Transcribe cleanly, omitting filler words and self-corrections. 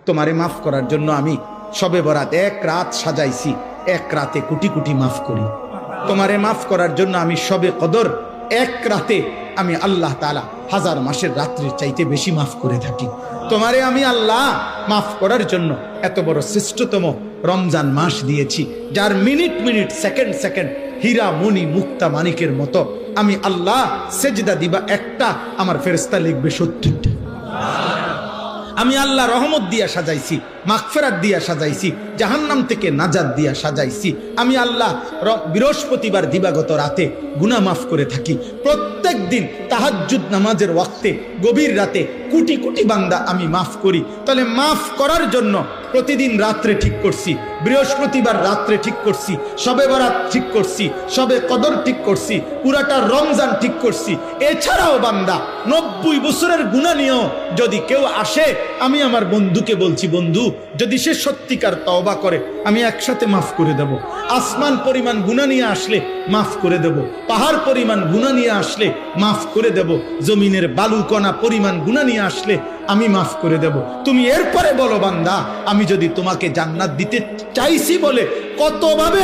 তোমারে মাফ করার জন্য আমি শবে বরাত এক রাত সাজাইছি, এক রাতে কোটি কোটি মাফ করি। তোমারে মাফ করার জন্য আমি শবে কদর এক রাতে আমি আল্লাহ তাআলা হাজার মাসের রাত্রির চাইতে বেশি মাফ করে থাকি। তোমারে আমি আল্লাহ মাফ করার জন্য এত বড় শ্রেষ্ঠতম রমজান মাস দিয়েছি, যার মিনিট মিনিট সেকেন্ড সেকেন্ড হীরা মণি মুক্তা মানিকের মতো আমি আল্লাহ সেজদা দিবা একটা, আমার ফেরেশতা লিখবে 70টা। আমি আল্লাহ রহমত দিয়া সাজাইছি, মাগফিরাত দিয়া সাজাইছি, জাহান্নাম থেকে নাজাত দিয়া সাজাইছি। আমি আল্লাহ বৃহস্পতিবার দিবাগত রাতে গুনাহ মাফ করে থাকি। প্রত্যেক দিন তাহাজ্জুদ নামাজের ওয়াক্তে গভীর রাতে কোটি কোটি বান্দা আমি মাফ করি। তাহলে মাফ করার জন্য প্রতিদিন রাত্রে ঠিক করছি, বৃহস্পতিবার রাত্রে ঠিক করছি, শবে বরাত ঠিক করছি, শবে কদর ঠিক করছি, পুরাটা রমজান ঠিক করছি। এছাড়াও বান্দা 90 বছরের গুনাহ নিয়েও যদি কেউ আসে, আমি আমার বন্ধুকে বলছি, বন্ধু যদি সে সত্যিকার তওবা করে আমি একসাথে মাফ করে দেব। আসমান পরিমাণ গুনাহ নিয়ে আসলে মাফ করে দেব, পাহাড় পরিমাণ গুনাহ নিয়ে আসলে মাফ করে দেব, জমিনের বালুকণা পরিমাণ গুনাহ নিয়ে আসলে আমি মাফ করে দেব। তুমি এরপরে বলো বান্দা, আমি যদি তোমাকে জান্নাত দিতে চাইছি বলে কতভাবে